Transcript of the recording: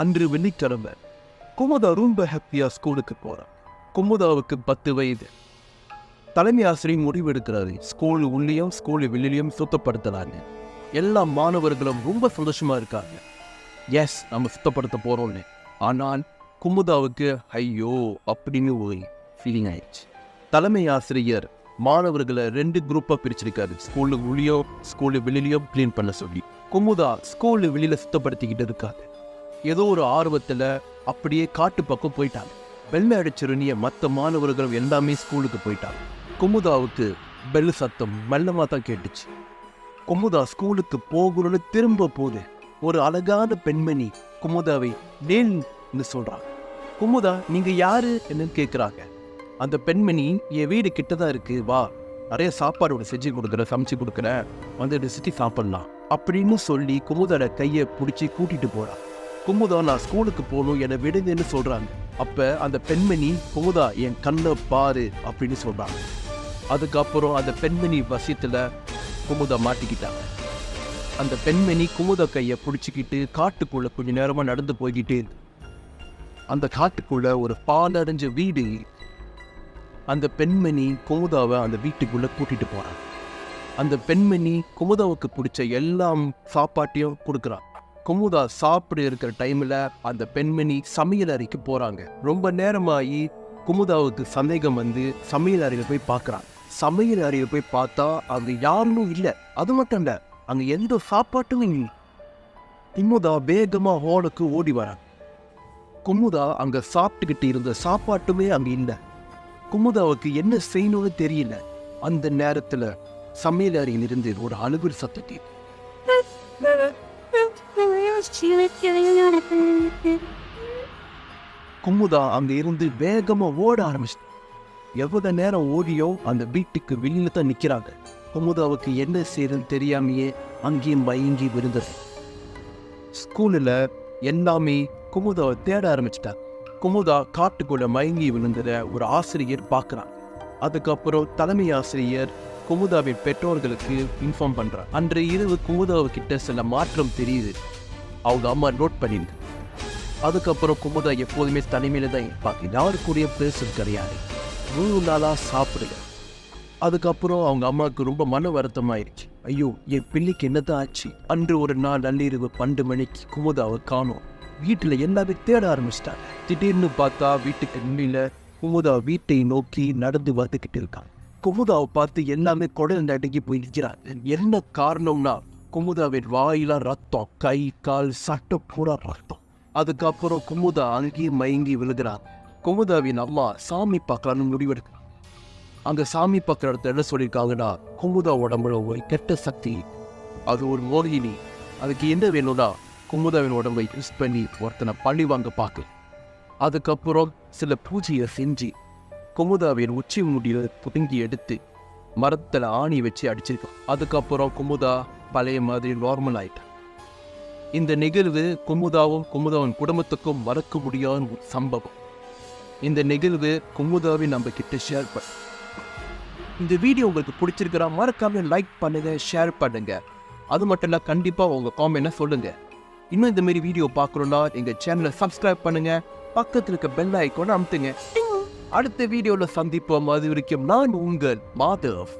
அன்று வெள்ளிக்கிழமை குமுதா ரொம்ப ஹாப்பியா ஸ்கூலுக்கு போறான். குமுதாவுக்கு 10 வயது. தலைமை ஆசிரியர் முடிவெடுக்கிறாரு, ஸ்கூல் உள்ளேயும் ஸ்கூல் வெளியிலையும் சுத்தப்படுத்தலாங்க. எல்லா மாணவர்களும் ரொம்ப சந்தோஷமா இருக்காங்க. எஸ், நம்ம சுத்தப்படுத்த போறோம்னு. ஆனால் குமுதாவுக்கு ஐயோ அப்படின்னு ஒரு ஃபீலிங் ஆயிடுச்சு. தலைமை ஆசிரியர் மாணவர்களை 2 குரூப்பா பிரிச்சிருக்காரு. ஸ்கூலு உள்ளேயும் ஸ்கூலு வெளியிலையும் கிளீன் பண்ண சொல்லி. குமுதா ஸ்கூலு வெளியில சுத்தப்படுத்திக்கிட்டு இருக்காது. ஏதோ ஒரு ஆர்வத்துல அப்படியே காட்டு பக்கம் போயிட்டாங்க. வெள்ளை அடிச்சிருந்திய மற்ற மாணவர்கள் எல்லாமே ஸ்கூலுக்கு போயிட்டாங்க. குமுதாவுக்கு பெல் சத்தம் மெல்லமாக தான் கேட்டுச்சு. குமுதா ஸ்கூலுக்கு போகணும்னு திரும்ப போது ஒரு அழகான பெண்மணி குமுதாவை டேல்னு சொல்றாங்க. குமுதா, நீங்க யாரு என்னன்னு கேட்குறாங்க. அந்த பெண்மணி, என் வீடு கிட்டதான் இருக்கு, வா, நிறைய சாப்பாடு செஞ்சு கொடுக்குறேன், சமைச்சு கொடுக்குறேன், வந்து சுற்றி சாப்பிடலாம் அப்படின்னு சொல்லி குமுதாவோட கையை பிடிச்சி கூட்டிட்டு போறான். குமுதா, நான் ஸ்கூலுக்கு போகணும், என்னை விடுங்கன்னு சொல்றாங்க. அப்ப அந்த பெண்மணி, குமுதா என் கண்ணை பாரு அப்படின்னு சொல்றாங்க. அதுக்கப்புறம் அந்த பெண்மணி வசியத்துல குமுதா மாட்டிக்கிட்டாங்க. அந்த பெண்மணி குமுதா கையை பிடிச்சிக்கிட்டு காட்டுக்குள்ள கொஞ்ச நேரமா நடந்து போய்கிட்டே இருக்கு. அந்த காட்டுக்குள்ள ஒரு பாலடைஞ்ச வீடு. அந்த பெண்மணி குமுதாவை அந்த வீட்டுக்குள்ள கூட்டிட்டு போறாங்க. அந்த பெண்மணி குமுதாவுக்கு பிடிச்ச எல்லாம் சாப்பாட்டையும் கொடுக்குறான். குமுதா சாப்பிட இருக்கிற டைம்ல அந்த பெண்மணி சமையல் அறைக்கு போறாங்க. ரொம்ப நேரமாகி குமுதாவுக்கு சந்தேகம் வந்து சமையல் அறையில போய் பார்க்குறாங்க. சமையல் அறையில போய் பார்த்தா அங்க யாரும் இல்லை. அது மட்டும் இல்ல, அங்க எந்த சாப்பாட்டும் இல்லை. குமுதா வேகமா ஹாலுக்கு ஓடி வராங்க. குமுதா அங்க சாப்பிட்டுக்கிட்டு இருந்த சாப்பாட்டுமே அங்க இல்லை. குமுதாவுக்கு என்ன செய்யணும்னு தெரியல. அந்த நேரத்துல சமையல் அறையில் இருந்து ஒரு அழுகுற சத்தத்தை குமுதா அங்க இருந்து வேகமா ஓட ஆரம்பிச்சு. எவ்வளவு நேரம் ஓடியோ அந்த வீட்டுக்கு வெளியில தான் நிக்கிறாங்க. குமுதாவுக்கு என்ன செய்யறதுன்னு தெரியாமையே அங்கேயும் மயங்கி விழுந்தது. ஸ்கூல்ல எல்லாமே குமுதாவை தேட ஆரம்பிச்சிட்டாங்க. குமுதா காட்டுக்குள்ள மயங்கி விழுந்தத ஒரு ஆசிரியர் பார்க்குறாங்க. அதுக்கப்புறம் தலைமை ஆசிரியர் குமுதாவின் பெற்றோர்களுக்கு இன்ஃபார்ம் பண்றார். அன்று இரவு குமுதாவுக்கிட்ட சில மாற்றம் தெரியுது. அவங்க அம்மா நோட் பண்ணிருக்கு. அதுக்கப்புறம் குமுதா எப்போதுமே தனிமையில தான் இருப்பாங்க. யாருக்குரிய பேசுறது கிடையாது. 3 நாளா சாப்பிடுங்க. அதுக்கப்புறம் அவங்க அம்மாவுக்கு ரொம்ப மன வருத்தமாயிருச்சு. ஐயோ, என் பிள்ளைக்கு என்னதான் ஆச்சு? அன்று ஒரு நாள் நள்ளிரவு 12 மணிக்கு குமுதாவை காணோம். வீட்டுல எல்லாமே தேட ஆரம்பிச்சிட்டாங்க. திடீர்னு பார்த்தா வீட்டுக்கு வெளியில குமுதா வீட்டை நோக்கி நடந்து வந்துகிட்டு இருக்காங்க. குமுதாவை பார்த்து எல்லாமே குடல் நடுங்கி போய் நிற்கிறாங்க. என்ன காரணம்னா குமுதாவின் வாயிலாம் ரத்தம், கை கால் சட்டை பூரா ரத்தம். அதுக்கப்புறம் குமுதா அங்கேயும் மயங்கி விழுகிறாங்க. குமுதாவின் அம்மா சாமி பார்க்கலான்னு முடிவெடுக்கிறாங்க. அங்க சாமி பார்க்குற இடத்துல என்ன சொல்லியிருக்காங்கன்னா, குமுதா உடம்புல ஒரு கெட்ட சக்தி, அது ஒரு மோகினி, அதுக்கு என்ன வேணும்னா குமுதாவின் உடம்பை யூஸ் பண்ணி ஒருத்தனை பழி வாங்க பார்க்கு. அதுக்கப்புறம் சில பூஜையை செஞ்சு குமுதாவின் உச்சி முடியில புதுங்கி எடுத்து மரத்தில் ஆணி வச்சு அடிச்சிருக்கான். அதுக்கப்புறம் குமுதா பழைய மாதிரி நார்மல் ஆயிட்டான். இந்த நிகழ்வு குமுதாவும் குமுதாவின் குடும்பத்துக்கும் மறக்க முடியாத ஒரு சம்பவம். இந்த நிகழ்வு குமுதாவை நம்ம கிட்ட ஷேர் பண்ண. இந்த வீடியோ உங்களுக்கு பிடிச்சிருக்கிறா மறக்காம லைக் பண்ணுங்க, ஷேர் பண்ணுங்க. அது மட்டும் இல்ல, கண்டிப்பா உங்க காமெண்ட்னா சொல்லுங்க. இன்னும் இந்த மாதிரி வீடியோ பார்க்கணும்னா எங்க சேனலை சப்ஸ்கிரைப் பண்ணுங்க, பக்கத்தில் இருக்க பெல் ஐக்கானை அமுத்துங்க. அடுத்த வீடியோல சந்திப்போம். அது வரைக்கும் நான் உங்கள் மாதவ்.